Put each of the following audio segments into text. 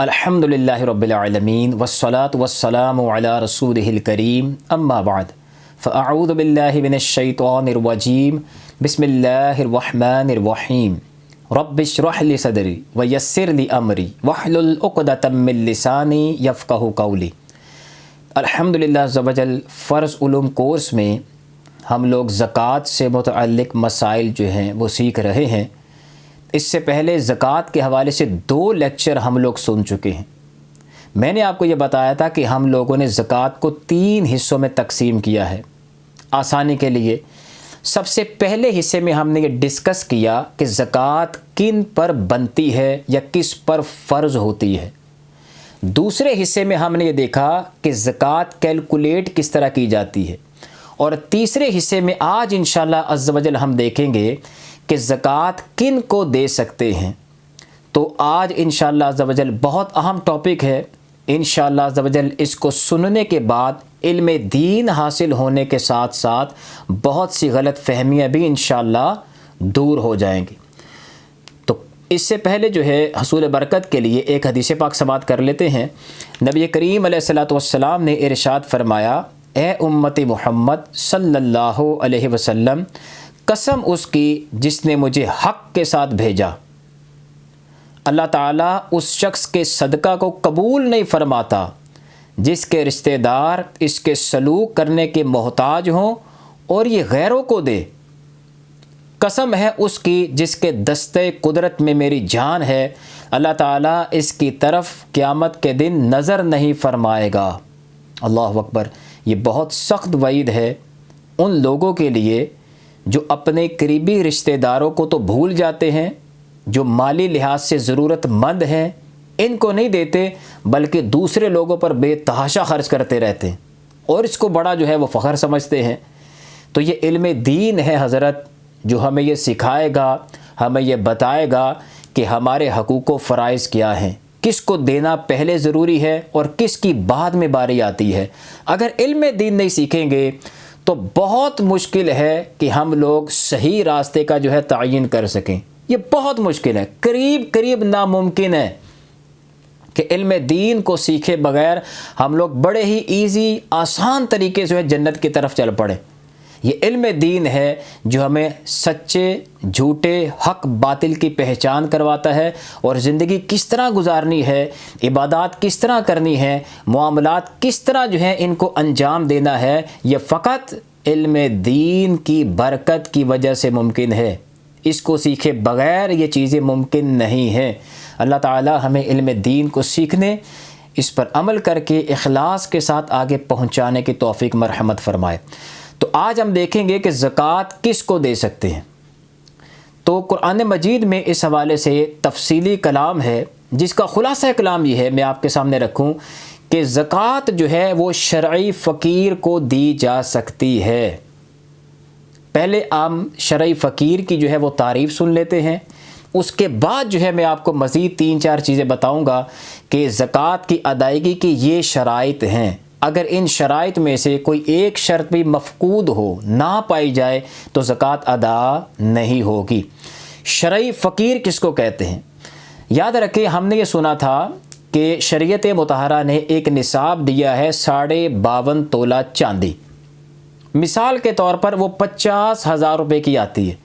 الحمدللہ رب العالمین والصلاة والسلام علی رسولہ الکریم اما بعد فاعوذ باللہ من الشیطان الرجیم بسم اللہ الرحمن الرحیم رب اشرح لی صدری ویسر لی امری واحلل عقدۃ من لسانی یفقہوا قولی۔ الحمدللہ عز و جل فرض علوم کورس میں ہم لوگ زکوٰۃ سے متعلق مسائل جو ہیں وہ سیکھ رہے ہیں۔ اس سے پہلے زکوٰۃ کے حوالے سے 2 لیکچر ہم لوگ سن چکے ہیں۔ میں نے آپ کو یہ بتایا تھا کہ ہم لوگوں نے زکوٰۃ کو 3 حصوں میں تقسیم کیا ہے آسانی کے لیے۔ سب سے پہلے حصے میں ہم نے یہ ڈسکس کیا کہ زکوٰۃ کن پر بنتی ہے یا کس پر فرض ہوتی ہے۔ دوسرے حصے میں ہم نے یہ دیکھا کہ زکوٰۃ کیلکولیٹ کس طرح کی جاتی ہے، اور تیسرے حصے میں آج انشاءاللہ عز و جل ہم دیکھیں گے کہ زکوٰۃ کن کو دے سکتے ہیں۔ تو آج انشاءاللہ عز و جل بہت اہم ٹاپک ہے۔ انشاءاللہ عز و جل اس کو سننے کے بعد علم دین حاصل ہونے کے ساتھ ساتھ بہت سی غلط فہمیاں بھی انشاءاللہ دور ہو جائیں گی۔ تو اس سے پہلے جو ہے حصول برکت کے لیے ایک حدیث پاک سماعت کر لیتے ہیں۔ نبی کریم علیہ الصلوۃ والسلام نے ارشاد فرمایا، اے امت محمد صلی اللہ علیہ وسلم، قسم اس کی جس نے مجھے حق کے ساتھ بھیجا، اللہ تعالیٰ اس شخص کے صدقہ کو قبول نہیں فرماتا جس کے رشتہ دار اس کے سلوک کرنے کے محتاج ہوں اور یہ غیروں کو دے۔ قسم ہے اس کی جس کے دستے قدرت میں میری جان ہے، اللہ تعالیٰ اس کی طرف قیامت کے دن نظر نہیں فرمائے گا۔ اللہ اکبر۔ یہ بہت سخت وعید ہے ان لوگوں کے لیے جو اپنے قریبی رشتہ داروں کو تو بھول جاتے ہیں، جو مالی لحاظ سے ضرورت مند ہیں ان کو نہیں دیتے، بلکہ دوسرے لوگوں پر بے تحاشا خرچ کرتے رہتے ہیں اور اس کو بڑا جو ہے وہ فخر سمجھتے ہیں۔ تو یہ علم دین ہے حضرت، جو ہمیں یہ سکھائے گا، ہمیں یہ بتائے گا کہ ہمارے حقوق و فرائض کیا ہیں، کس کو دینا پہلے ضروری ہے اور کس کی بعد میں باری آتی ہے۔ اگر علم دین نہیں سیکھیں گے تو بہت مشکل ہے کہ ہم لوگ صحیح راستے کا جو ہے تعین کر سکیں۔ یہ بہت مشکل ہے، قریب ناممکن ہے کہ علم دین کو سیکھے بغیر ہم لوگ بڑے ہی ایزی آسان طریقے سے جنت کی طرف چل پڑیں۔ یہ علم دین ہے جو ہمیں سچے جھوٹے حق باطل کی پہچان کرواتا ہے، اور زندگی کس طرح گزارنی ہے، عبادات کس طرح کرنی ہے، معاملات کس طرح جو ہیں ان کو انجام دینا ہے۔ یہ فقط علم دین کی برکت کی وجہ سے ممکن ہے، اس کو سیکھے بغیر یہ چیزیں ممکن نہیں ہیں۔ اللہ تعالی ہمیں علم دین کو سیکھنے، اس پر عمل کر کے اخلاص کے ساتھ آگے پہنچانے کی توفیق مرحمت فرمائے۔ تو آج ہم دیکھیں گے کہ زکوٰۃ کس کو دے سکتے ہیں۔ تو قرآن مجید میں اس حوالے سے تفصیلی کلام ہے، جس کا خلاصہ کلام یہ ہے، میں آپ کے سامنے رکھوں کہ زکوٰۃ جو ہے وہ شرعی فقیر کو دی جا سکتی ہے۔ پہلے ہم شرعی فقیر کی جو ہے وہ تعریف سن لیتے ہیں، اس کے بعد جو ہے میں آپ کو مزید 3-4 چیزیں بتاؤں گا کہ زکوٰۃ کی ادائیگی کی یہ شرائط ہیں۔ اگر ان شرائط میں سے کوئی ایک شرط بھی مفقود ہو، نہ پائی جائے، تو زکوٰۃ ادا نہیں ہوگی۔ شرعی فقیر کس کو کہتے ہیں؟ یاد رکھیں، ہم نے یہ سنا تھا کہ شریعت مطہرہ نے ایک نصاب دیا ہے 52.5 تولہ چاندی۔ مثال کے طور پر وہ 50,000 روپے کی آتی ہے۔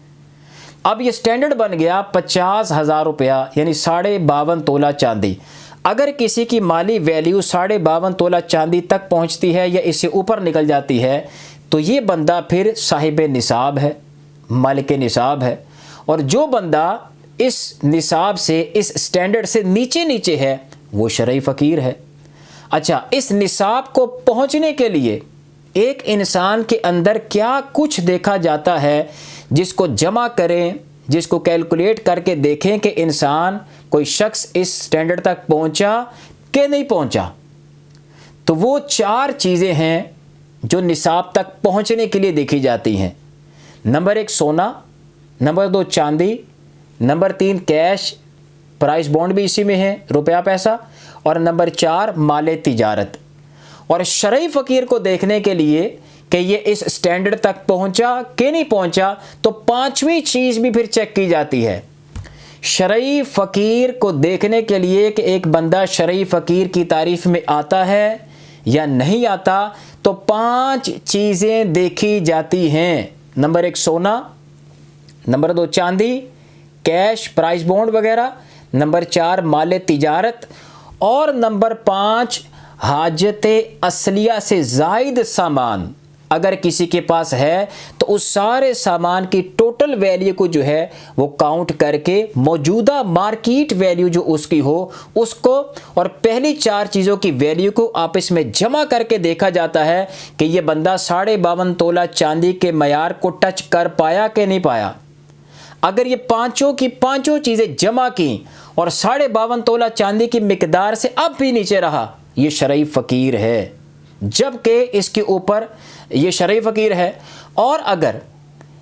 اب یہ سٹینڈرڈ بن گیا 50,000 روپیہ، یعنی 52.5 تولہ چاندی۔ اگر کسی کی مالی ویلیو 52.5 تولہ چاندی تک پہنچتی ہے یا اس سے اوپر نکل جاتی ہے، تو یہ بندہ پھر صاحب نصاب ہے، مالک نصاب ہے۔ اور جو بندہ اس نصاب سے، اس سٹینڈرڈ سے نیچے ہے، وہ شرعی فقیر ہے۔ اچھا، اس نصاب کو پہنچنے کے لیے ایک انسان کے اندر کیا کچھ دیکھا جاتا ہے، جس کو جمع کریں، جس کو کیلکولیٹ کر کے دیکھیں کہ انسان، کوئی شخص اس سٹینڈرڈ تک پہنچا کہ نہیں پہنچا۔ تو وہ 4 چیزیں ہیں جو نصاب تک پہنچنے کے لیے دیکھی جاتی ہیں۔ نمبر 1 سونا، نمبر 2 چاندی، نمبر 3 کیش، پرائز بانڈ بھی اسی میں ہے، روپیہ پیسہ، اور نمبر 4 مال تجارت۔ اور شرعی فقیر کو دیکھنے کے لیے کہ یہ اس سٹینڈرڈ تک پہنچا کہ نہیں پہنچا، تو 5ویں چیز بھی پھر چیک کی جاتی ہے۔ شرعی فقیر کو دیکھنے کے لیے کہ ایک بندہ شرعی فقیر کی تعریف میں آتا ہے یا نہیں آتا، تو 5 چیزیں دیکھی جاتی ہیں۔ نمبر 1 سونا، نمبر 2 چاندی، کیش، پرائز بونڈ وغیرہ، نمبر 4 مال تجارت، اور نمبر 5 حاجت اصلیہ سے زائد سامان۔ اگر کسی کے پاس ہے تو اس سارے سامان کی ٹوٹل ویلیو کو جو ہے وہ کاؤنٹ کر کے موجودہ مارکیٹ ویلیو جو اس کی ہو اس کو اور پہلی 4 چیزوں کی ویلیو کو آپس میں جمع کر کے دیکھا جاتا ہے کہ یہ بندہ 52.5 تولہ چاندی کے معیار کو ٹچ کر پایا کہ نہیں پایا۔ اگر یہ پانچوں چیزیں جمع کی اور 52.5 تولہ چاندی کی مقدار سے اب بھی نیچے رہا، یہ شرعی فقیر ہے، جبکہ اس کے اوپر یہ شرعی فقیر ہے۔ اور اگر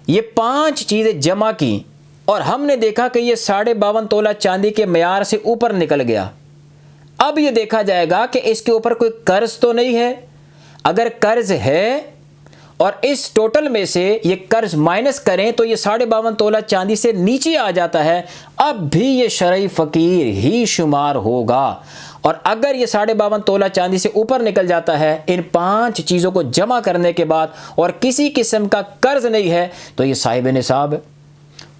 یہ 5 چیزیں جمع کی اور ہم نے دیکھا کہ یہ 52.5 تولہ چاندی کے معیار سے اوپر نکل گیا، اب یہ دیکھا جائے گا کہ اس کے اوپر کوئی قرض تو نہیں ہے۔ اگر قرض ہے اور اس ٹوٹل میں سے یہ قرض مائنس کریں تو یہ 52.5 تولہ چاندی سے نیچے آ جاتا ہے، اب بھی یہ شرعی فقیر ہی شمار ہوگا۔ اور اگر یہ 52.5 تولہ چاندی سے اوپر نکل جاتا ہے ان 5 چیزوں کو جمع کرنے کے بعد اور کسی قسم کا قرض نہیں ہے تو یہ صاحب نصاب ہے۔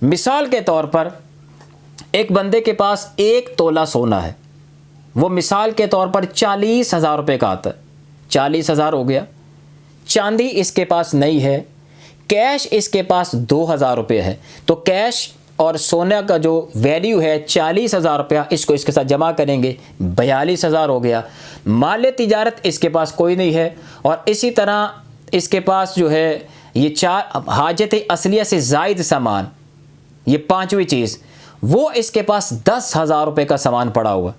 مثال کے طور پر ایک بندے کے پاس 1 تولہ سونا ہے، وہ مثال کے طور پر 40,000 روپے کا آتا ہے، 40,000 ہو گیا۔ چاندی اس کے پاس نہیں ہے، کیش اس کے پاس 2,000 روپے ہے، تو کیش اور سونے کا جو ویلیو ہے 40,000 روپیہ، اس کو اس کے ساتھ جمع کریں گے 42,000 ہو گیا۔ مال تجارت اس کے پاس کوئی نہیں ہے، اور اسی طرح اس کے پاس جو ہے یہ 4 حاجت اصلیہ سے زائد سامان، یہ 5ویں چیز، وہ اس کے پاس 10,000 روپے کا سامان پڑا ہوا۔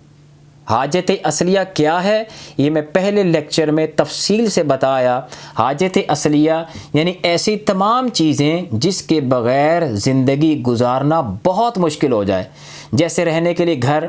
حاجت اصلیہ کیا ہے یہ میں پہلے لیکچر میں تفصیل سے بتایا۔ حاجت اصلیہ یعنی ایسی تمام چیزیں جس کے بغیر زندگی گزارنا بہت مشکل ہو جائے، جیسے رہنے کے لیے گھر،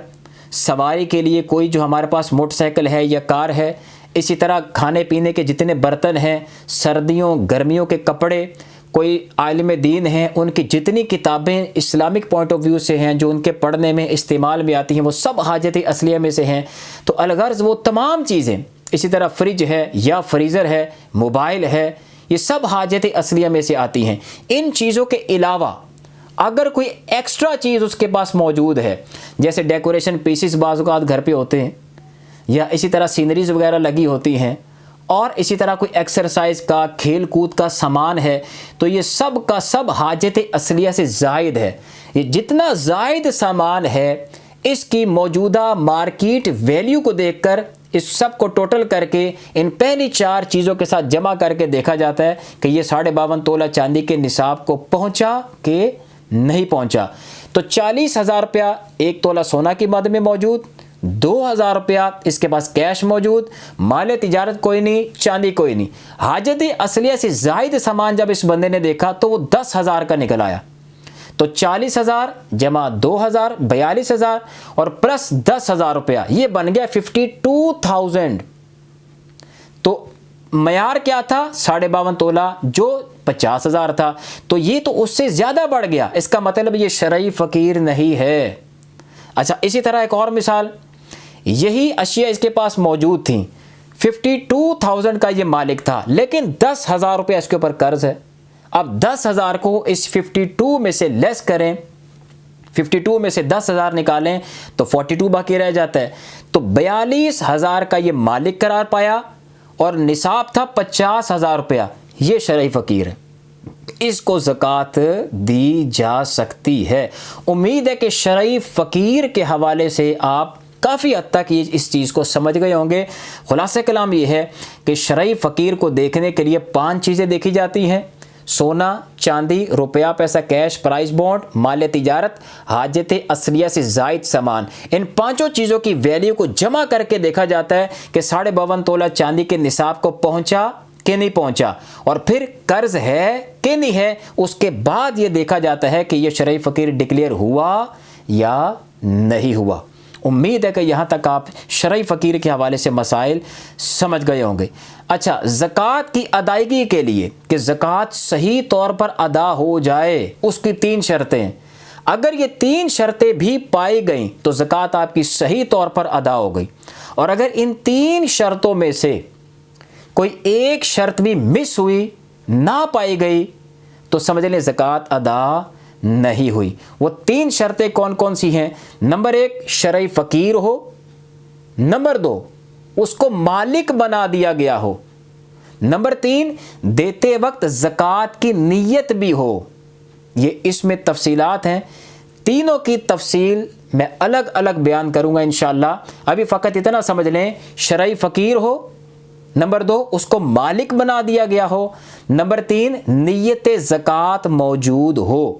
سواری کے لیے کوئی جو ہمارے پاس موٹر سائیکل ہے یا کار ہے، اسی طرح کھانے پینے کے جتنے برتن ہیں، سردیوں گرمیوں کے کپڑے، کوئی عالم دین ہیں ان کی جتنی کتابیں اسلامک پوائنٹ آف ویو سے ہیں جو ان کے پڑھنے میں استعمال میں آتی ہیں وہ سب حاجت اصلیہ میں سے ہیں۔ تو الغرض وہ تمام چیزیں، اسی طرح فریج ہے یا فریزر ہے، موبائل ہے، یہ سب حاجت اصلیہ میں سے آتی ہیں۔ ان چیزوں کے علاوہ اگر کوئی ایکسٹرا چیز اس کے پاس موجود ہے، جیسے ڈیکوریشن پیسز بعض اوقات گھر پہ ہوتے ہیں، یا اسی طرح سینریز وغیرہ لگی ہوتی ہیں، اور اسی طرح کوئی ایکسرسائز کا کھیل کود کا سامان ہے، تو یہ سب کا سب حاجت اصلیہ سے زائد ہے۔ یہ جتنا زائد سامان ہے اس کی موجودہ مارکیٹ ویلیو کو دیکھ کر اس سب کو ٹوٹل کر کے ان پہلی 4 چیزوں کے ساتھ جمع کر کے دیکھا جاتا ہے کہ یہ 52.5 تولہ چاندی کے نصاب کو پہنچا کہ نہیں پہنچا۔ تو 40,000 روپیہ 1 تولہ سونا کی مد میں موجود، 2,000 روپیہ اس کے پاس کیش موجود، مال تجارت کوئی نہیں، چاندی کوئی نہیں۔ حاجت اصلیہ سے زائد سامان جب اس بندے نے دیکھا تو وہ 10,000 کا نکل آیا۔ تو 40,000 جمع 2,000 42,000 اور پلس 10,000 روپیہ، یہ بن گیا 52,000۔ تو معیار کیا تھا 52.5 تولہ جو 50,000 تھا، تو یہ تو اس سے زیادہ بڑھ گیا، اس کا مطلب یہ شرعی فقیر نہیں ہے۔ اچھا اسی طرح ایک اور مثال، یہی اشیاء اس کے پاس موجود تھیں، 52,000 کا یہ مالک تھا، لیکن 10,000 روپے اس کے اوپر قرض ہے۔ اب 10,000 کو اس 52 میں سے لیس کریں، 52 میں سے 10,000 نکالیں تو 42 باقی رہ جاتا ہے۔ تو 42,000 کا یہ مالک قرار پایا اور نصاب تھا 50,000 روپیہ، یہ شرعی فقیر ہے، اس کو زکوٰۃ دی جا سکتی ہے۔ امید ہے کہ شرعی فقیر کے حوالے سے آپ کافی حد تک اس چیز کو سمجھ گئے ہوں گے۔ خلاصہ کلام یہ ہے کہ شرعی فقیر کو دیکھنے کے لیے 5 چیزیں دیکھی جاتی ہیں: سونا، چاندی، روپیہ پیسہ کیش، پرائز بونڈ، مال تجارت، حاجت اصلیہ سے زائد سامان۔ ان 5 چیزوں کی ویلیو کو جمع کر کے دیکھا جاتا ہے کہ 52.5 تولہ چاندی کے نصاب کو پہنچا کہ نہیں پہنچا، اور پھر قرض ہے کہ نہیں ہے، اس کے بعد یہ دیکھا جاتا ہے کہ یہ شرعی فقیر ڈکلیئر ہوا یا نہیں ہوا۔ امید ہے کہ یہاں تک آپ شرعی فقیر کے حوالے سے مسائل سمجھ گئے ہوں گے۔ اچھا، زکوٰۃ کی ادائیگی کے لیے کہ زکوٰۃ صحیح طور پر ادا ہو جائے اس کی 3 شرطیں۔ اگر یہ 3 شرطیں بھی پائی گئیں تو زکوٰۃ آپ کی صحیح طور پر ادا ہو گئی، اور اگر ان 3 شرطوں میں سے کوئی ایک شرط بھی مس ہوئی، نہ پائی گئی، تو سمجھ لیں زکوٰۃ ادا نہیں ہوئی۔ وہ 3 شرطیں کون کون سی ہیں؟ نمبر 1 شرعی فقیر ہو، نمبر 2 اس کو مالک بنا دیا گیا ہو، نمبر 3 دیتے وقت زکوٰۃ کی نیت بھی ہو۔ یہ اس میں تفصیلات ہیں، تینوں کی تفصیل میں الگ الگ بیان کروں گا انشاءاللہ۔ ابھی فقط اتنا سمجھ لیں، شرعی فقیر ہو، نمبر 2 اس کو مالک بنا دیا گیا ہو، نمبر 3 نیت زکوٰۃ موجود ہو۔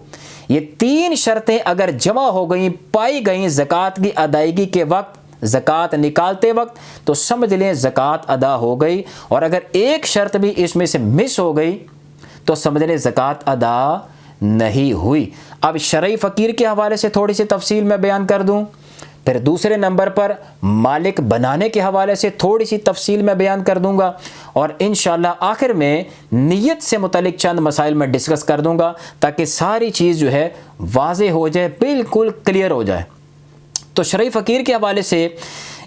یہ 3 شرطیں اگر جمع ہو گئیں، پائی گئیں زکوٰۃ کی ادائیگی کے وقت، زکوٰۃ نکالتے وقت، تو سمجھ لیں زکوٰۃ ادا ہو گئی، اور اگر ایک شرط بھی اس میں سے مس ہو گئی تو سمجھ لیں زکوٰۃ ادا نہیں ہوئی۔ اب شرعی فقیر کے حوالے سے تھوڑی سی تفصیل میں بیان کر دوں، پھر دوسرے نمبر پر مالک بنانے کے حوالے سے تھوڑی سی تفصیل میں بیان کر دوں گا، اور انشاءاللہ آخر میں نیت سے متعلق چند مسائل میں ڈسکس کر دوں گا تاکہ ساری چیز جو ہے واضح ہو جائے، بالکل کلیئر ہو جائے۔ تو شرعی فقیر کے حوالے سے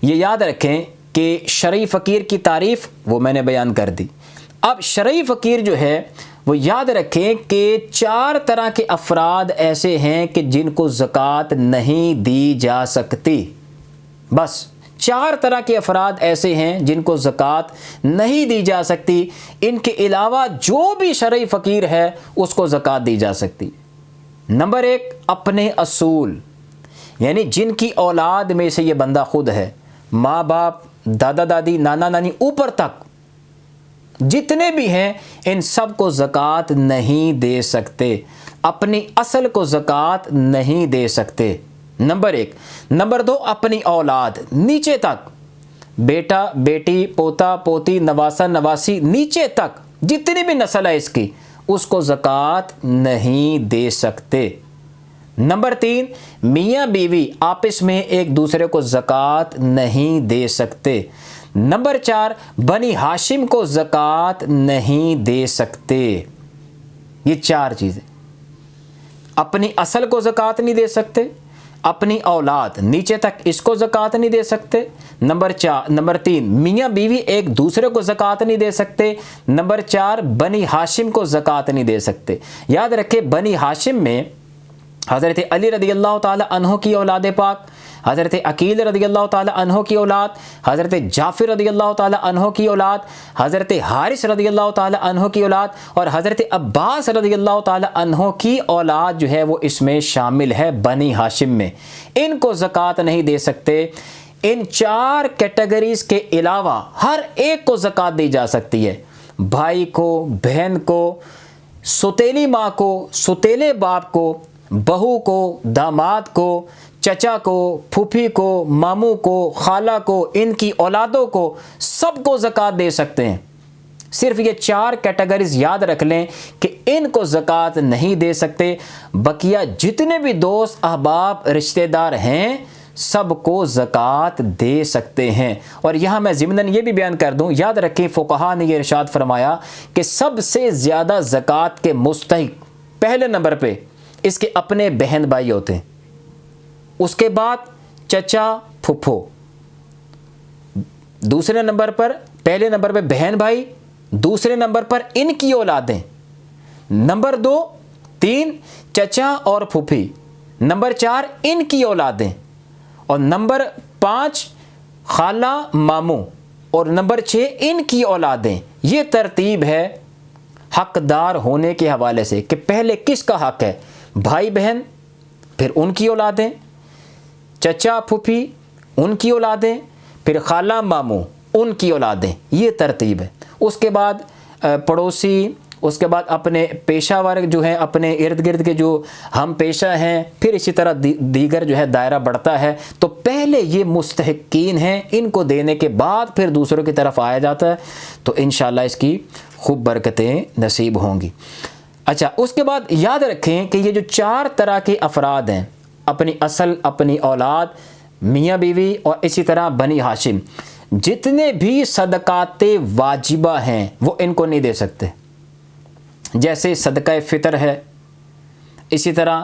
یہ یاد رکھیں کہ شرعی فقیر کی تعریف وہ میں نے بیان کر دی۔ اب شرعی فقیر جو ہے وہ یاد رکھیں کہ 4 طرح کے افراد ایسے ہیں کہ جن کو زکوٰۃ نہیں دی جا سکتی۔ بس 4 طرح کے افراد ایسے ہیں جن کو زکوٰۃ نہیں دی جا سکتی، ان کے علاوہ جو بھی شرعی فقیر ہے اس کو زکوٰۃ دی جا سکتی۔ نمبر 1 اپنے اصول، یعنی جن کی اولاد میں سے یہ بندہ خود ہے، ماں باپ، دادا دادی، نانا نانی، اوپر تک جتنے بھی ہیں، ان سب کو زکوٰۃ نہیں دے سکتے، اپنی اصل کو زکوٰۃ نہیں دے سکتے۔ نمبر 1۔ نمبر 2 اپنی اولاد، نیچے تک، بیٹا بیٹی، پوتا پوتی، نواسا نواسی، نیچے تک جتنی بھی نسل ہے اس کی، اس کو زکوٰۃ نہیں دے سکتے۔ نمبر 3 میاں بیوی آپس میں ایک دوسرے کو زکوٰۃ نہیں دے سکتے۔ نمبر 4 بنی ہاشم کو زکوٰۃ نہیں دے سکتے۔ یہ 4 چیزیں، اپنی اصل کو زکوٰۃ نہیں دے سکتے، اپنی اولاد نیچے تک اس کو زکوٰۃ نہیں دے سکتے، نمبر 3 میاں بیوی ایک دوسرے کو زکوٰۃ نہیں دے سکتے، نمبر 4 بنی ہاشم کو زکوٰۃ نہیں دے سکتے۔ یاد رکھیں بنی ہاشم میں حضرت علی رضی اللہ تعالی عنہ کی اولاد پاک، حضرت عقیل رضی اللہ تعالی عنہ کی اولاد، حضرت جعفر رضی اللہ تعالی عنہ کی اولاد، حضرت حارث رضی اللہ تعالی عنہ کی اولاد، اور حضرت عباس رضی اللہ تعالی عنہ کی اولاد جو ہے وہ اس میں شامل ہے بنی ہاشم میں۔ ان کو زکوٰۃ نہیں دے سکتے۔ ان 4 کیٹیگریز کے علاوہ ہر ایک کو زکوٰۃ دی جا سکتی ہے، بھائی کو، بہن کو، ستیلی ماں کو، ستیلے باپ کو، بہو کو، داماد کو، چچا کو، پھوپھی کو، ماموں کو، خالہ کو، ان کی اولادوں کو، سب کو زکوٰۃ دے سکتے ہیں۔ صرف یہ 4 کیٹیگریز یاد رکھ لیں کہ ان کو زکوٰۃ نہیں دے سکتے، بقیہ جتنے بھی دوست احباب رشتہ دار ہیں سب کو زکوٰۃ دے سکتے ہیں۔ اور یہاں میں ضمناً یہ بھی بیان کر دوں، یاد رکھیں فقہا نے یہ ارشاد فرمایا کہ سب سے زیادہ زکوٰۃ کے مستحق پہلے نمبر پہ اس کے اپنے بہن بھائی ہوتے ہیں، اس کے بعد چچا پھپھو، دوسرے نمبر پر، پہلے نمبر پہ بہن بھائی، دوسرے نمبر پر ان کی اولادیں، نمبر 2 3 چچا اور پھوپھی، نمبر 4 ان کی اولادیں، اور نمبر 5 خالہ ماموں، اور نمبر 6 ان کی اولادیں۔ یہ ترتیب ہے حقدار ہونے کے حوالے سے کہ پہلے کس کا حق ہے، بھائی بہن، پھر ان کی اولادیں، چچا پھوپھی ان کی اولادیں، پھر خالہ ماموں ان کی اولادیں۔ یہ ترتیب ہے۔ اس کے بعد پڑوسی، اس کے بعد اپنے پیشہ ور جو ہیں، اپنے ارد گرد کے جو ہم پیشہ ہیں، پھر اسی طرح دیگر جو ہے دائرہ بڑھتا ہے۔ تو پہلے یہ مستحقین ہیں، ان کو دینے کے بعد پھر دوسروں کی طرف آیا جاتا ہے، تو انشاءاللہ اس کی خوب برکتیں نصیب ہوں گی۔ اچھا، اس کے بعد یاد رکھیں کہ یہ جو 4 طرح کے افراد ہیں، اپنی اصل، اپنی اولاد، میاں بیوی، اور اسی طرح بنی ہاشم، جتنے بھی صدقات واجبہ ہیں وہ ان کو نہیں دے سکتے۔ جیسے صدقہ فطر ہے، اسی طرح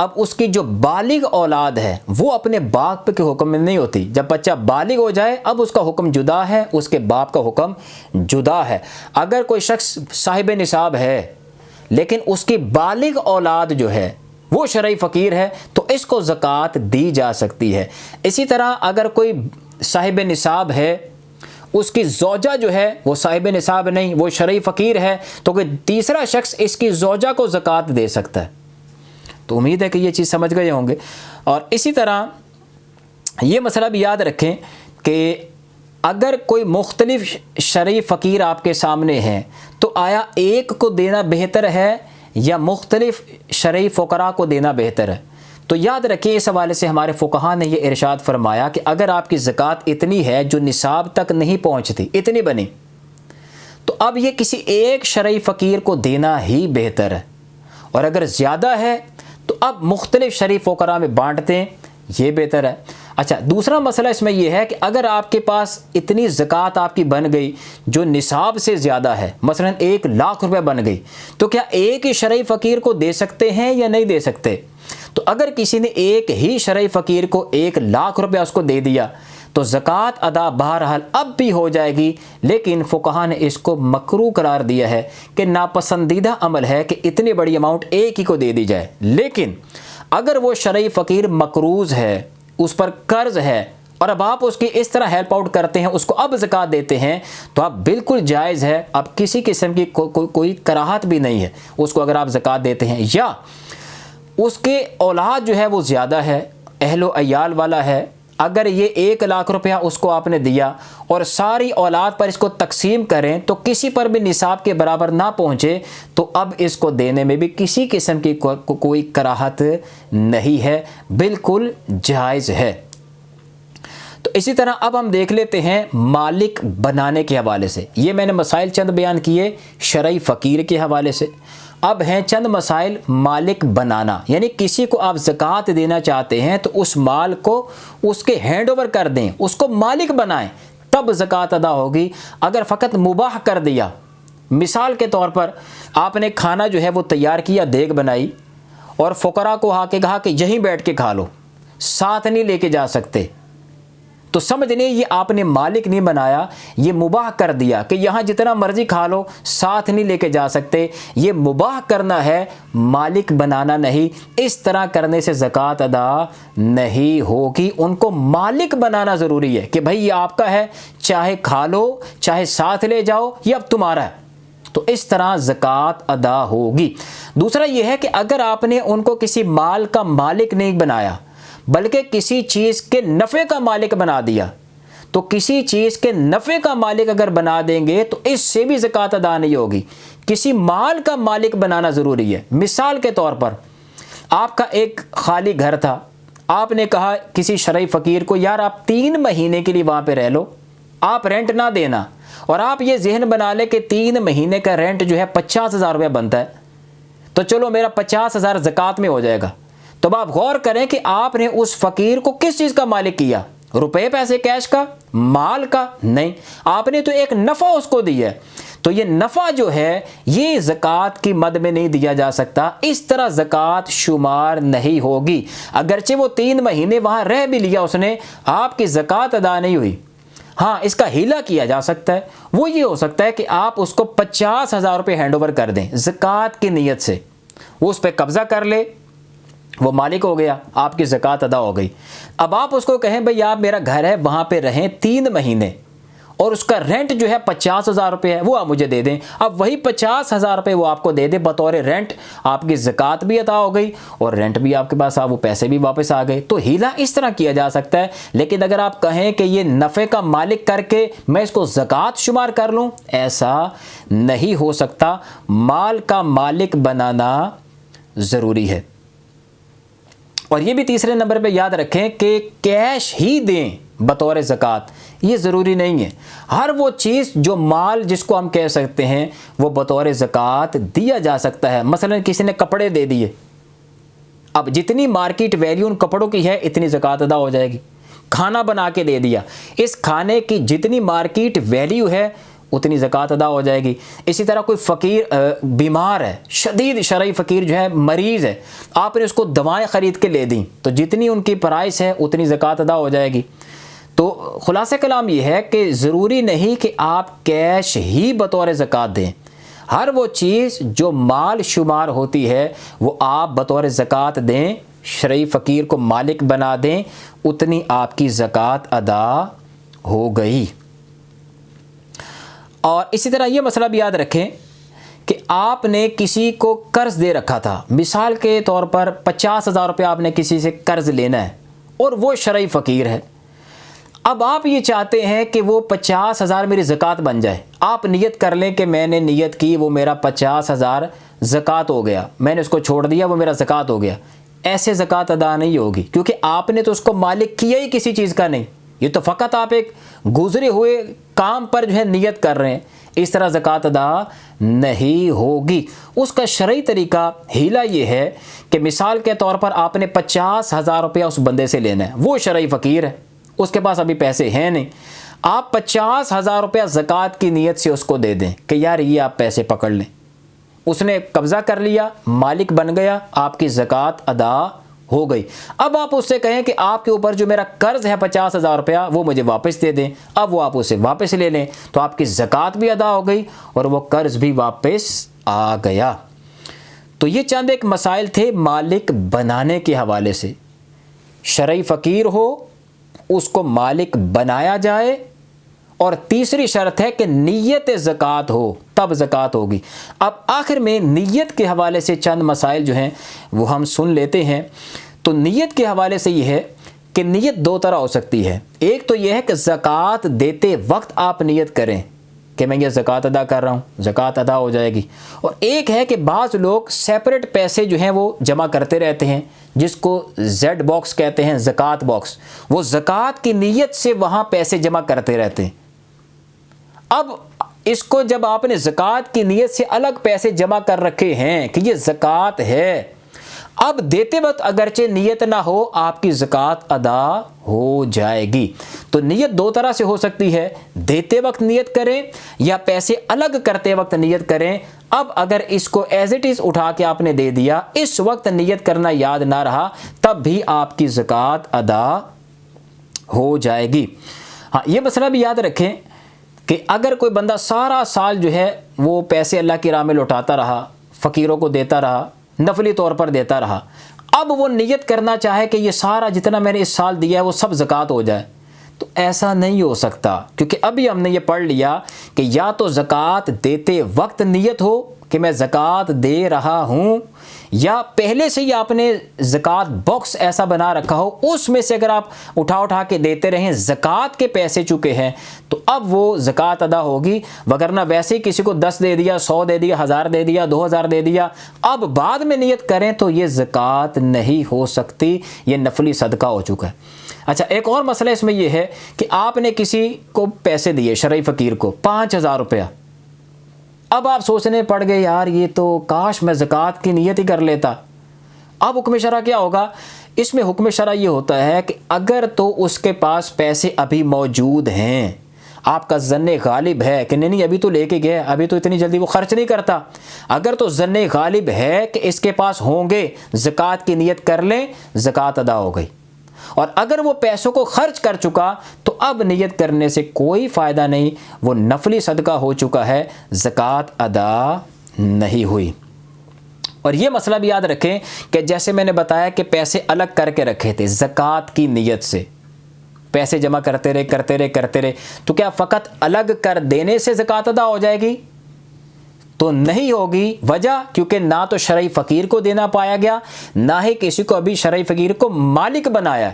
اب اس کی جو بالغ اولاد ہے وہ اپنے باپ کے حکم میں نہیں ہوتی. جب بچہ بالغ ہو جائے اب اس کا حکم جدا ہے, اس کے باپ کا حکم جدا ہے. اگر کوئی شخص صاحب نصاب ہے لیکن اس کی بالغ اولاد جو ہے وہ شرعی فقیر ہے تو اس کو زکوٰۃ دی جا سکتی ہے. اسی طرح اگر کوئی صاحب نصاب ہے, اس کی زوجہ جو ہے وہ صاحب نصاب نہیں, وہ شرعی فقیر ہے, تو کوئی تیسرا شخص اس کی زوجہ کو زکوٰۃ دے سکتا ہے. تو امید ہے کہ یہ چیز سمجھ گئے ہوں گے. اور اسی طرح یہ مسئلہ بھی یاد رکھیں کہ اگر کوئی مختلف شرعی فقیر آپ کے سامنے ہیں تو آیا ایک کو دینا بہتر ہے یا مختلف شرعی فقراء کو دینا بہتر ہے؟ تو یاد رکھیں اس حوالے سے ہمارے فقہا نے یہ ارشاد فرمایا کہ اگر آپ کی زکوٰۃ اتنی ہے جو نصاب تک نہیں پہنچتی, اتنی بنی, تو اب یہ کسی ایک شرعی فقیر کو دینا ہی بہتر ہے. اور اگر زیادہ ہے تو اب مختلف شرعی فقراء میں بانٹ دیں, یہ بہتر ہے. اچھا, دوسرا مسئلہ اس میں یہ ہے کہ اگر آپ کے پاس اتنی زکوٰۃ آپ کی بن گئی جو نصاب سے زیادہ ہے, مثلا 1,00,000 روپے بن گئی, تو کیا ایک ہی شرعی فقیر کو دے سکتے ہیں یا نہیں دے سکتے؟ تو اگر کسی نے ایک ہی شرعی فقیر کو 1,00,000 روپے اس کو دے دیا تو زکوٰۃ ادا بہرحال اب بھی ہو جائے گی, لیکن فقہا نے اس کو مکروہ قرار دیا ہے کہ ناپسندیدہ عمل ہے کہ اتنی بڑی اماؤنٹ ایک ہی کو دے دی جائے. لیکن اگر وہ شرعی فقیر مقروض ہے, اس پر قرض ہے, اور اب آپ اس کی اس طرح ہیلپ آؤٹ کرتے ہیں, اس کو اب زکوٰۃ دیتے ہیں, تو آپ بالکل جائز ہے, اب کسی قسم کی کوئی کراہت بھی نہیں ہے اس کو اگر آپ زکوٰۃ دیتے ہیں. یا اس کے اولاد جو ہے وہ زیادہ ہے, اہل و عیال والا ہے, اگر یہ 1,00,000 روپیہ اس کو آپ نے دیا اور ساری اولاد پر اس کو تقسیم کریں تو کسی پر بھی نصاب کے برابر نہ پہنچے, تو اب اس کو دینے میں بھی کسی قسم کی کوئی کراہت نہیں ہے, بالکل جائز ہے. تو اسی طرح اب ہم دیکھ لیتے ہیں مالک بنانے کے حوالے سے. یہ میں نے مسائل چند بیان کیے شرعی فقیر کے حوالے سے. اب ہیں چند مسائل مالک بنانا, یعنی کسی کو آپ زکوٰۃ دینا چاہتے ہیں تو اس مال کو اس کے ہینڈ اوور کر دیں, اس کو مالک بنائیں, تب زکوٰۃ ادا ہوگی. اگر فقط مباح کر دیا, مثال کے طور پر آپ نے کھانا جو ہے وہ تیار کیا, دیگ بنائی اور فقراء کو آ کے کہا کہ یہیں بیٹھ کے کھا لو, ساتھ نہیں لے کے جا سکتے, تو سمجھ لیں یہ آپ نے مالک نہیں بنایا, یہ مباح کر دیا کہ یہاں جتنا مرضی کھا لو, ساتھ نہیں لے کے جا سکتے. یہ مباح کرنا ہے, مالک بنانا نہیں. اس طرح کرنے سے زکوٰۃ ادا نہیں ہوگی. ان کو مالک بنانا ضروری ہے کہ بھائی یہ آپ کا ہے, چاہے کھا لو, چاہے ساتھ لے جاؤ, یہ اب تمہارا ہے. تو اس طرح زکوٰۃ ادا ہوگی. دوسرا یہ ہے کہ اگر آپ نے ان کو کسی مال کا مالک نہیں بنایا بلکہ کسی چیز کے نفع کا مالک بنا دیا, تو کسی چیز کے نفع کا مالک اگر بنا دیں گے تو اس سے بھی زکوٰۃ ادا نہیں ہوگی. کسی مال کا مالک بنانا ضروری ہے. مثال کے طور پر آپ کا ایک خالی گھر تھا, آپ نے کہا کسی شرعی فقیر کو یار آپ 3 مہینے کے لیے وہاں پہ رہ لو, آپ رینٹ نہ دینا, اور آپ یہ ذہن بنا لیں کہ 3 مہینے کا رینٹ جو ہے 50,000 روپے بنتا ہے, تو چلو میرا 50,000 زکوٰۃ میں ہو جائے گا. تو اب آپ غور کریں کہ آپ نے اس فقیر کو کس چیز کا مالک کیا, روپے پیسے کیش کا, مال کا نہیں, آپ نے تو ایک نفع اس کو دیا ہے. تو یہ نفع جو ہے یہ زکوٰۃ کی مد میں نہیں دیا جا سکتا, اس طرح زکوٰۃ شمار نہیں ہوگی. اگرچہ وہ 3 مہینے وہاں رہ بھی لیا اس نے, آپ کی زکوٰۃ ادا نہیں ہوئی. ہاں اس کا ہیلا کیا جا سکتا ہے, وہ یہ ہو سکتا ہے کہ آپ اس کو 50,000 روپے ہینڈ اوور کر دیں زکوٰۃ کی نیت سے, وہ اس پہ قبضہ کر لے, وہ مالک ہو گیا, آپ کی زکوٰۃ ادا ہو گئی. اب آپ اس کو کہیں بھئی آپ میرا گھر ہے وہاں پہ رہیں 3 مہینے اور اس کا رینٹ جو ہے 50,000 روپے ہے, وہ آپ مجھے دے دیں. اب وہی 50,000 روپے وہ آپ کو دے دے بطور رینٹ, آپ کی زکوٰۃ بھی ادا ہو گئی اور رینٹ بھی آپ کے پاس وہ پیسے بھی واپس آ گئے. تو ہیلا اس طرح کیا جا سکتا ہے. لیکن اگر آپ کہیں کہ یہ نفع کا مالک کر کے میں اس کو زکوٰۃ شمار کر لوں, ایسا نہیں ہو سکتا. مال کا مالک بنانا ضروری ہے. اور یہ بھی تیسرے نمبر پہ یاد رکھیں کہ کیش ہی دیں بطور زکوٰۃ, یہ ضروری نہیں ہے. ہر وہ چیز جو مال جس کو ہم کہہ سکتے ہیں وہ بطور زکوٰۃ دیا جا سکتا ہے. مثلا کسی نے کپڑے دے دیے, اب جتنی مارکیٹ ویلیو ان کپڑوں کی ہے اتنی زکوٰۃ ادا ہو جائے گی. کھانا بنا کے دے دیا, اس کھانے کی جتنی مارکیٹ ویلیو ہے اتنی زکوٰۃ ادا ہو جائے گی۔ اسی طرح کوئی فقیر بیمار ہے، شدید شرعی فقیر جو ہے مریض ہے، آپ نے اس کو دوائیں خرید کے لے دیں تو جتنی ان کی پرائس ہے اتنی زکوٰۃ ادا ہو جائے گی۔ تو خلاصہ کلام یہ ہے کہ ضروری نہیں کہ آپ کیش ہی بطور زکوٰۃ دیں، ہر وہ چیز جو مال شمار ہوتی ہے وہ آپ بطور زکوٰۃ دیں، شرعی فقیر کو مالک بنا دیں، اتنی آپ کی زکوٰۃ ادا ہو گئی۔ اور اسی طرح یہ مسئلہ بھی یاد رکھیں کہ آپ نے کسی کو قرض دے رکھا تھا، مثال کے طور پر 50,000 روپے آپ نے کسی سے قرض لینا ہے اور وہ شرعی فقیر ہے۔ اب آپ یہ چاہتے ہیں کہ وہ 50,000 میری زکوٰۃ بن جائے، آپ نیت کر لیں کہ میں نے نیت کی وہ میرا 50,000 زکوٰۃ ہو گیا، میں نے اس کو چھوڑ دیا وہ میرا زکوٰۃ ہو گیا۔ ایسے زکوٰۃ ادا نہیں ہوگی، کیونکہ آپ نے تو اس کو مالک کیا ہی کسی چیز کا نہیں، یہ تو فقط آپ ایک گزرے ہوئے کام پر جو ہے نیت کر رہے ہیں، اس طرح زکوٰۃ ادا نہیں ہوگی۔ اس کا شرعی طریقہ ہیلا یہ ہے کہ مثال کے طور پر آپ نے 50,000 روپیہ اس بندے سے لینا ہے، وہ شرعی فقیر ہے، اس کے پاس ابھی پیسے ہیں نہیں، آپ 50,000 روپیہ زکوٰۃ کی نیت سے اس کو دے دیں کہ یار یہ آپ پیسے پکڑ لیں، اس نے قبضہ کر لیا، مالک بن گیا، آپ کی زکوٰۃ ادا ہو گئی۔ اب آپ اس سے کہیں کہ آپ کے اوپر جو میرا قرض ہے 50,000 روپیہ وہ مجھے واپس دے دیں، اب وہ آپ اسے واپس لے لیں تو آپ کی زکوٰۃ بھی ادا ہو گئی اور وہ قرض بھی واپس آ گیا۔ تو یہ چند ایک مسائل تھے مالک بنانے کے حوالے سے، شرعی فقیر ہو اس کو مالک بنایا جائے، اور تیسری شرط ہے کہ نیت زکوٰۃ ہو تب زکوٰۃ ہوگی۔ اب آخر میں نیت کے حوالے سے چند مسائل جو ہیں وہ ہم سن لیتے ہیں۔ تو نیت کے حوالے سے یہ ہے کہ نیت دو طرح ہو سکتی ہے، ایک تو یہ ہے کہ زکوٰۃ دیتے وقت آپ نیت کریں کہ میں یہ زکوٰۃ ادا کر رہا ہوں، زکوٰۃ ادا ہو جائے گی، اور ایک ہے کہ بعض لوگ سیپریٹ پیسے جو ہیں وہ جمع کرتے رہتے ہیں، جس کو زیڈ باکس کہتے ہیں، زکوٰۃ باکس، وہ زکوٰۃ کی نیت سے وہاں پیسے جمع کرتے رہتے ہیں۔ اب اس کو جب آپ نے زکوٰۃ کی نیت سے الگ پیسے جمع کر رکھے ہیں کہ یہ زکوٰۃ ہے، اب دیتے وقت اگرچہ نیت نہ ہو آپ کی زکوٰۃ ادا ہو جائے گی۔ تو نیت دو طرح سے ہو سکتی ہے، دیتے وقت نیت کریں یا پیسے الگ کرتے وقت نیت کریں۔ اب اگر اس کو ایز اٹ از اٹھا کے آپ نے دے دیا، اس وقت نیت کرنا یاد نہ رہا، تب بھی آپ کی زکوٰۃ ادا ہو جائے گی۔ ہاں یہ مسئلہ بھی یاد رکھیں کہ اگر کوئی بندہ سارا سال جو ہے وہ پیسے اللہ کی راہ میں لوٹاتا رہا، فقیروں کو دیتا رہا، نفلی طور پر دیتا رہا، اب وہ نیت کرنا چاہے کہ یہ سارا جتنا میں نے اس سال دیا ہے وہ سب زکوٰۃ ہو جائے، تو ایسا نہیں ہو سکتا، کیونکہ ابھی ہم نے یہ پڑھ لیا کہ یا تو زکوٰۃ دیتے وقت نیت ہو کہ میں زکوٰۃ دے رہا ہوں، یا پہلے سے ہی آپ نے زکوٰۃ باکس ایسا بنا رکھا ہو، اس میں سے اگر آپ اٹھا کے دیتے رہیں، زکوٰۃ کے پیسے چکے ہیں تو اب وہ زکوٰۃ ادا ہوگی، وگرنہ ویسے ہی کسی کو 10 دے دیا، 100 دے دیا، 1000 دے دیا، 2000 دے دیا، اب بعد میں نیت کریں تو یہ زکوٰۃ نہیں ہو سکتی، یہ نفلی صدقہ ہو چکا ہے۔ اچھا ایک اور مسئلہ اس میں یہ ہے کہ آپ نے کسی کو پیسے دیے، شرعی فقیر کو 5000 روپیہ، اب آپ سوچنے پڑ گئے یار یہ تو کاش میں زکوٰۃ کی نیت ہی کر لیتا۔ اب حکم شرع کیا ہوگا؟ اس میں حکم شرع یہ ہوتا ہے کہ اگر تو اس کے پاس پیسے ابھی موجود ہیں، آپ کا ظن غالب ہے کہ نہیں ابھی تو لے کے گئے، ابھی تو اتنی جلدی وہ خرچ نہیں کرتا، اگر تو ظن غالب ہے کہ اس کے پاس ہوں گے، زکوٰۃ کی نیت کر لیں، زکوٰۃ ادا ہو گئی۔ اور اگر وہ پیسوں کو خرچ کر چکا تو اب نیت کرنے سے کوئی فائدہ نہیں، وہ نفلی صدقہ ہو چکا ہے، زکوٰۃ ادا نہیں ہوئی۔ اور یہ مسئلہ بھی یاد رکھیں کہ جیسے میں نے بتایا کہ پیسے الگ کر کے رکھے تھے زکوٰۃ کی نیت سے، پیسے جمع کرتے رہے، تو کیا فقط الگ کر دینے سے زکوٰۃ ادا ہو جائے گی؟ تو نہیں ہوگی، وجہ کیونکہ نہ تو شرعی فقیر کو دینا پایا گیا، نہ ہی کسی کو ابھی شرعی فقیر کو مالک بنایا،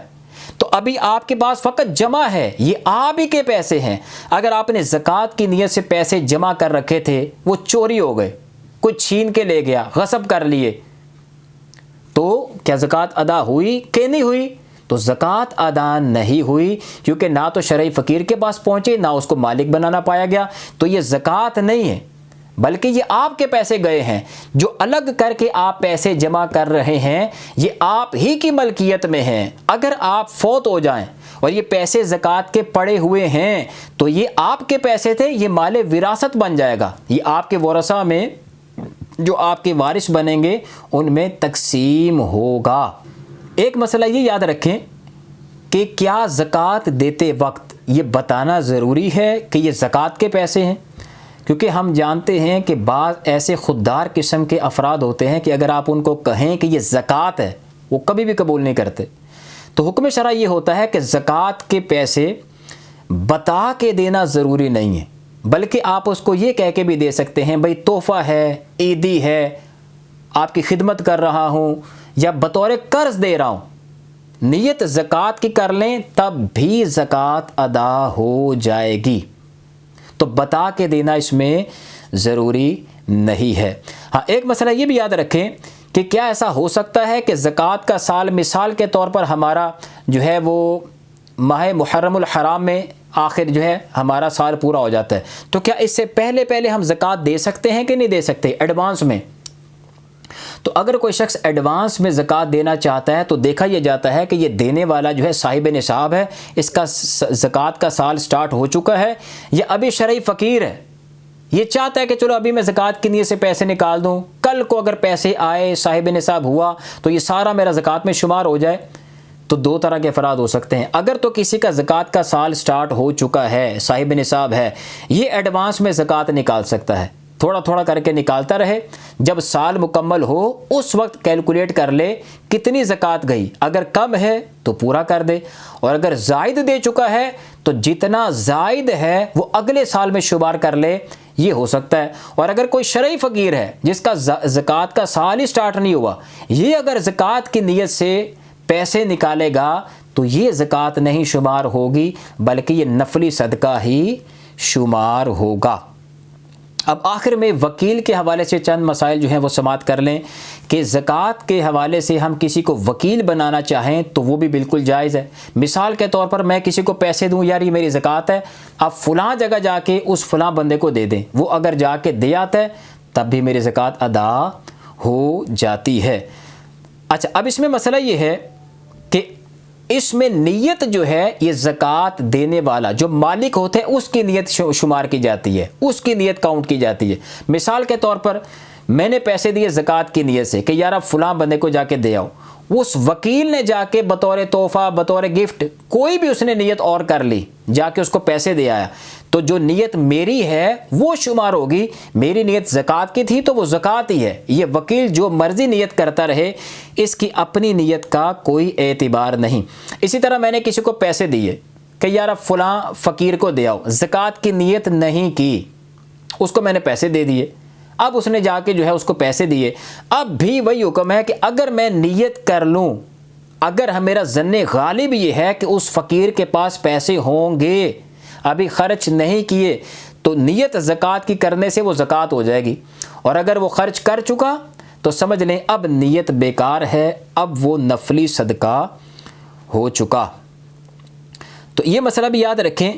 تو ابھی آپ کے پاس فقط جمع ہے، یہ آپ ہی کے پیسے ہیں۔ اگر آپ نے زکوٰۃ کی نیت سے پیسے جمع کر رکھے تھے، وہ چوری ہو گئے، کوئی چھین کے لے گیا، غصب کر لیے، تو کیا زکوٰۃ ادا ہوئی کہ نہیں ہوئی؟ تو زکوٰۃ ادا نہیں ہوئی، کیونکہ نہ تو شرعی فقیر کے پاس پہنچے، نہ اس کو مالک بنانا پایا گیا، تو یہ زکوٰۃ نہیں ہے۔ بلکہ یہ آپ کے پیسے گئے ہیں، جو الگ کر کے آپ پیسے جمع کر رہے ہیں یہ آپ ہی کی ملکیت میں ہیں۔ اگر آپ فوت ہو جائیں اور یہ پیسے زکوٰۃ کے پڑے ہوئے ہیں تو یہ آپ کے پیسے تھے، یہ مال وراثت بن جائے گا، یہ آپ کے ورثہ میں جو آپ کے وارث بنیں گے ان میں تقسیم ہوگا۔ ایک مسئلہ یہ یاد رکھیں کہ کیا زکوٰۃ دیتے وقت یہ بتانا ضروری ہے کہ یہ زکوٰۃ کے پیسے ہیں؟ کیونکہ ہم جانتے ہیں کہ بعض ایسے خوددار قسم کے افراد ہوتے ہیں کہ اگر آپ ان کو کہیں کہ یہ زکوٰۃ ہے وہ کبھی بھی قبول نہیں کرتے۔ تو حکم شرع یہ ہوتا ہے کہ زکوٰۃ کے پیسے بتا کے دینا ضروری نہیں ہے، بلکہ آپ اس کو یہ کہہ کے بھی دے سکتے ہیں بھئی تحفہ ہے، عیدی ہے، آپ کی خدمت کر رہا ہوں یا بطور قرض دے رہا ہوں۔ نیت زکوٰۃ کی کر لیں تب بھی زکوٰۃ ادا ہو جائے گی، تو بتا کے دینا اس میں ضروری نہیں ہے۔ ہاں ایک مسئلہ یہ بھی یاد رکھیں کہ کیا ایسا ہو سکتا ہے کہ زکوٰۃ کا سال مثال کے طور پر ہمارا جو ہے وہ ماہ محرم الحرام میں آخر جو ہے ہمارا سال پورا ہو جاتا ہے، تو کیا اس سے پہلے ہم زکوٰۃ دے سکتے ہیں کہ نہیں دے سکتے ایڈوانس میں؟ تو اگر کوئی شخص ایڈوانس میں زکوٰۃ دینا چاہتا ہے تو دیکھا یہ جاتا ہے کہ یہ دینے والا جو ہے صاحب نصاب ہے، اس کا زکوٰۃ کا سال سٹارٹ ہو چکا ہے، یا ابھی شرعی فقیر ہے، یہ چاہتا ہے کہ چلو ابھی میں زکوٰۃ کی نیت سے پیسے نکال دوں، کل کو اگر پیسے آئے صاحب نصاب ہوا تو یہ سارا میرا زکوٰۃ میں شمار ہو جائے۔ تو دو طرح کے افراد ہو سکتے ہیں، اگر تو کسی کا زکوٰۃ کا سال سٹارٹ ہو چکا ہے، صاحب نصاب ہے، یہ ایڈوانس میں زکوٰۃ نکال سکتا ہے، تھوڑا تھوڑا کر کے نکالتا رہے، جب سال مکمل ہو اس وقت کیلکولیٹ کر لے کتنی زکوٰۃ گئی، اگر کم ہے تو پورا کر دے، اور اگر زائد دے چکا ہے تو جتنا زائد ہے وہ اگلے سال میں شمار کر لے، یہ ہو سکتا ہے۔ اور اگر کوئی شرعی فقیر ہے جس کا زکوٰۃ کا سال ہی سٹارٹ نہیں ہوا، یہ اگر زکوٰۃ کی نیت سے پیسے نکالے گا تو یہ زکوٰۃ نہیں شمار ہوگی بلکہ یہ نفلی صدقہ ہی شمار ہوگا۔ اب آخر میں وکیل کے حوالے سے چند مسائل جو ہیں وہ سماعت کر لیں کہ زکوٰۃ کے حوالے سے ہم کسی کو وکیل بنانا چاہیں تو وہ بھی بالکل جائز ہے۔ مثال کے طور پر میں کسی کو پیسے دوں، یار یہ میری زکوٰۃ ہے، آپ فلاں جگہ جا کے اس فلاں بندے کو دے دیں، وہ اگر جا کے دے آتا ہے تب بھی میری زکوٰۃ ادا ہو جاتی ہے۔ اچھا اب اس میں مسئلہ یہ ہے کہ اس میں نیت جو ہے یہ زکوٰۃ دینے والا جو مالک ہوتے ہیں اس کی نیت شمار کی جاتی ہے، اس کی نیت کاؤنٹ کی جاتی ہے۔ مثال کے طور پر میں نے پیسے دیے زکوٰۃ کی نیت سے کہ یار آپ فلاں بندے کو جا کے دے آؤ، اس وکیل نے جا کے بطور تحفہ بطور گفٹ کوئی بھی اس نے نیت اور کر لی، جا کے اس کو پیسے دے آیا، تو جو نیت میری ہے وہ شمار ہوگی۔ میری نیت زکوٰۃ کی تھی تو وہ زکوٰۃ ہی ہے، یہ وکیل جو مرضی نیت کرتا رہے اس کی اپنی نیت کا کوئی اعتبار نہیں۔ اسی طرح میں نے کسی کو پیسے دیے کہ یار اب فلاں فقیر کو دے آؤ، زکوٰۃ کی نیت نہیں کی، اس کو میں نے پیسے دے دیے، اب اس نے جا کے جو ہے اس کو پیسے دیے، اب بھی وہی حکم ہے کہ اگر میں نیت کر لوں، اگر میرا ظن غالب یہ ہے کہ اس فقیر کے پاس پیسے ہوں گے، ابھی خرچ نہیں کیے، تو نیت زکوٰۃ کی کرنے سے وہ زکوٰۃ ہو جائے گی، اور اگر وہ خرچ کر چکا تو سمجھ لیں اب نیت بیکار ہے، اب وہ نفلی صدقہ ہو چکا۔ تو یہ مسئلہ بھی یاد رکھیں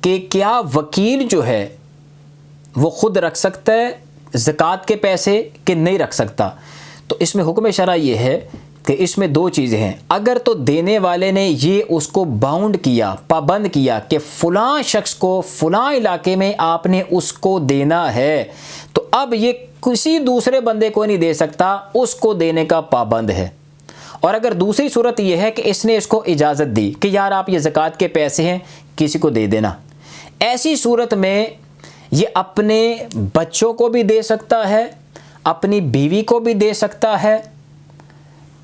کہ کیا وکیل جو ہے وہ خود رکھ سکتا ہے زکوٰۃ کے پیسے کہ نہیں رکھ سکتا؟ تو اس میں حکم شرع یہ ہے کہ اس میں دو چیزیں ہیں، اگر تو دینے والے نے یہ اس کو باؤنڈ کیا، پابند کیا کہ فلاں شخص کو فلاں علاقے میں آپ نے اس کو دینا ہے، تو اب یہ کسی دوسرے بندے کو نہیں دے سکتا، اس کو دینے کا پابند ہے۔ اور اگر دوسری صورت یہ ہے کہ اس نے اس کو اجازت دی کہ یار آپ یہ زکوٰۃ کے پیسے ہیں کسی کو دے دینا، ایسی صورت میں یہ اپنے بچوں کو بھی دے سکتا ہے، اپنی بیوی کو بھی دے سکتا ہے،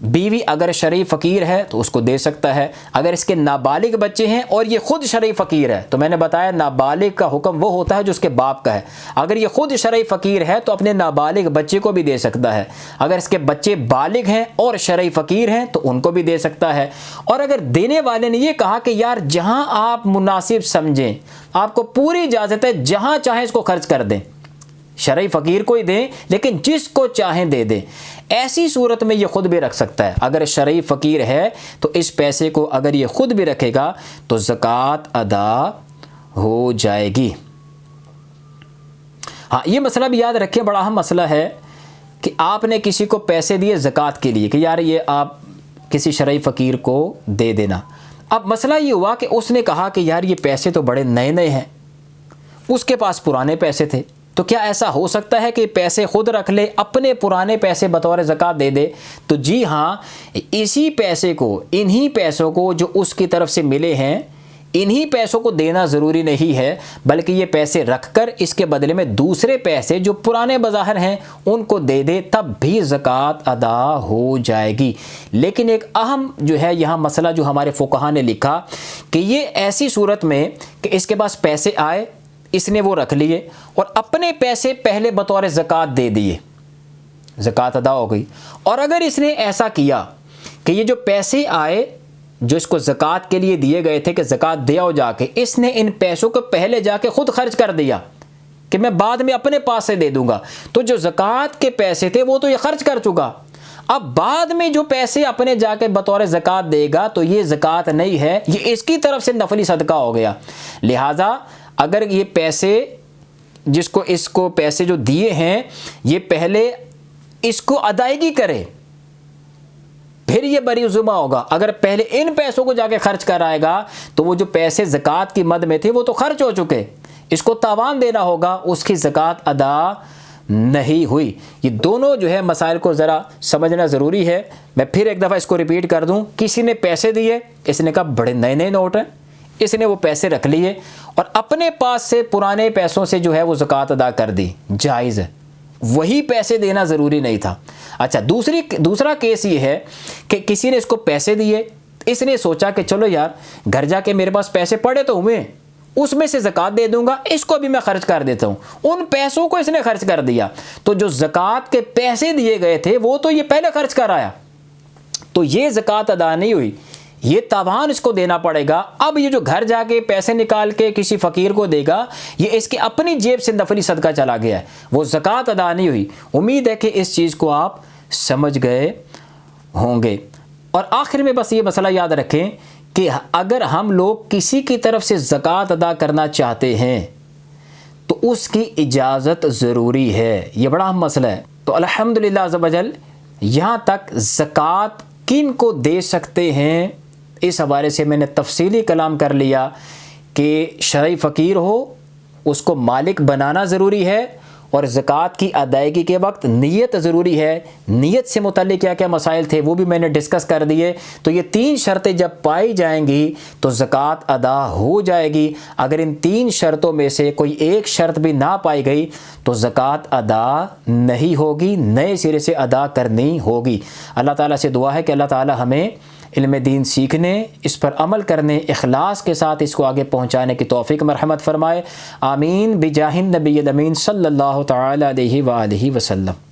بیوی اگر شرعی فقیر ہے تو اس کو دے سکتا ہے، اگر اس کے نابالغ بچے ہیں اور یہ خود شرعی فقیر ہے، تو میں نے بتایا نابالغ کا حکم وہ ہوتا ہے جو اس کے باپ کا ہے، اگر یہ خود شرعی فقیر ہے تو اپنے نابالغ بچے کو بھی دے سکتا ہے، اگر اس کے بچے بالغ ہیں اور شرعی فقیر ہیں تو ان کو بھی دے سکتا ہے۔ اور اگر دینے والے نے یہ کہا کہ یار جہاں آپ مناسب سمجھیں، آپ کو پوری اجازت ہے جہاں چاہیں اس کو خرچ کر دیں، شرعی فقیر کو ہی دیں لیکن جس کو چاہیں دے دیں، ایسی صورت میں یہ خود بھی رکھ سکتا ہے۔ اگر شرعی فقیر ہے تو اس پیسے کو اگر یہ خود بھی رکھے گا تو زکوٰۃ ادا ہو جائے گی۔ ہاں یہ مسئلہ بھی یاد رکھیں، بڑا اہم مسئلہ ہے کہ آپ نے کسی کو پیسے دیے زکوٰۃ کے لیے کہ یار یہ آپ کسی شرعی فقیر کو دے دینا۔ اب مسئلہ یہ ہوا کہ اس نے کہا کہ یار یہ پیسے تو بڑے نئے نئے ہیں، اس کے پاس پرانے پیسے تھے، تو کیا ایسا ہو سکتا ہے کہ پیسے خود رکھ لے، اپنے پرانے پیسے بطور زکوٰۃ دے دے؟ تو جی ہاں، اسی پیسے کو، انہی پیسوں کو جو اس کی طرف سے ملے ہیں، انہی پیسوں کو دینا ضروری نہیں ہے، بلکہ یہ پیسے رکھ کر اس کے بدلے میں دوسرے پیسے جو پرانے بظاہر ہیں ان کو دے دے، تب بھی زکوٰۃ ادا ہو جائے گی۔ لیکن ایک اہم جو ہے یہاں مسئلہ جو ہمارے فقہا نے لکھا کہ یہ ایسی صورت میں کہ اس کے پاس پیسے آئے، اس نے وہ رکھ لیے اور اپنے پیسے پہلے بطور زکوٰۃ دے دیے، زکوٰۃ ادا ہو گئی۔ اور اگر اس نے ایسا کیا کہ یہ جو پیسے آئے جو اس کو زکوٰۃ کے لیے دیے گئے تھے کہ زکوٰۃ دیا ہو جا کے، اس نے ان پیسوں کو پہلے جا کے خود خرچ کر دیا کہ میں بعد میں اپنے پاس سے دے دوں گا، تو جو زکوٰۃ کے پیسے تھے وہ تو یہ خرچ کر چکا، اب بعد میں جو پیسے اپنے جا کے بطور زکوٰۃ دے گا تو یہ زکوٰۃ نہیں ہے، یہ اس کی طرف سے نفلی صدقہ ہو گیا۔ لہٰذا اگر یہ پیسے اس کو پیسے جو دیے ہیں یہ پہلے اس کو ادائیگی کرے، پھر یہ بری ذمہ ہوگا۔ اگر پہلے ان پیسوں کو جا کے خرچ کرائے گا تو وہ جو پیسے زکوٰۃ کی مد میں تھے وہ تو خرچ ہو چکے، اس کو تاوان دینا ہوگا، اس کی زکوٰۃ ادا نہیں ہوئی۔ یہ دونوں جو ہے مسائل کو ذرا سمجھنا ضروری ہے۔ میں پھر ایک دفعہ اس کو ریپیٹ کر دوں، کسی نے پیسے دیے، اس نے کہا بڑے نئے نئے نوٹ ہیں، اس نے وہ پیسے رکھ لیے اور اپنے پاس سے پرانے پیسوں سے جو ہے وہ زکوٰۃ ادا کر دی، جائز ہے، وہی پیسے دینا ضروری نہیں تھا۔ اچھا دوسرا کیس یہ ہے کہ کسی نے اس کو پیسے دیے، اس نے سوچا کہ چلو یار گھر جا کے میرے پاس پیسے پڑے تو ہوئے، اس میں سے زکوٰۃ دے دوں گا، اس کو بھی میں خرچ کر دیتا ہوں، ان پیسوں کو اس نے خرچ کر دیا، تو جو زکوٰۃ کے پیسے دیے گئے تھے وہ تو یہ پہلے خرچ کر آیا، تو یہ زکوٰۃ ادا نہیں ہوئی، یہ تاوان اس کو دینا پڑے گا۔ اب یہ جو گھر جا کے پیسے نکال کے کسی فقیر کو دے گا، یہ اس کی اپنی جیب سے نفلی صدقہ چلا گیا ہے، وہ زکوٰۃ ادا نہیں ہوئی۔ امید ہے کہ اس چیز کو آپ سمجھ گئے ہوں گے۔ اور آخر میں بس یہ مسئلہ یاد رکھیں کہ اگر ہم لوگ کسی کی طرف سے زکوٰۃ ادا کرنا چاہتے ہیں تو اس کی اجازت ضروری ہے، یہ بڑا اہم مسئلہ ہے۔ تو الحمدللہ عز و جل یہاں تک زکوٰۃ کن کو دے سکتے ہیں اس حوالے سے میں نے تفصیلی کلام کر لیا کہ شرعی فقیر ہو اس کو مالک بنانا ضروری ہے، اور زکوٰۃ کی ادائیگی کے وقت نیت ضروری ہے۔ نیت سے متعلق کیا کیا مسائل تھے وہ بھی میں نے ڈسکس کر دیے۔ تو یہ 3 شرطیں جب پائی جائیں گی تو زکوٰۃ ادا ہو جائے گی۔ اگر ان 3 شرطوں میں سے کوئی ایک شرط بھی نہ پائی گئی تو زکوٰۃ ادا نہیں ہوگی، نئے سرے سے ادا کرنی ہوگی۔ اللہ تعالیٰ سے دعا ہے کہ اللہ تعالیٰ ہمیں علم دین سیکھنے، اس پر عمل کرنے، اخلاص کے ساتھ اس کو آگے پہنچانے کی توفیق مرحمت فرمائے۔ آمین بجاہ النبی الامین صلی اللہ تعالی علیہ وآلہ وسلم۔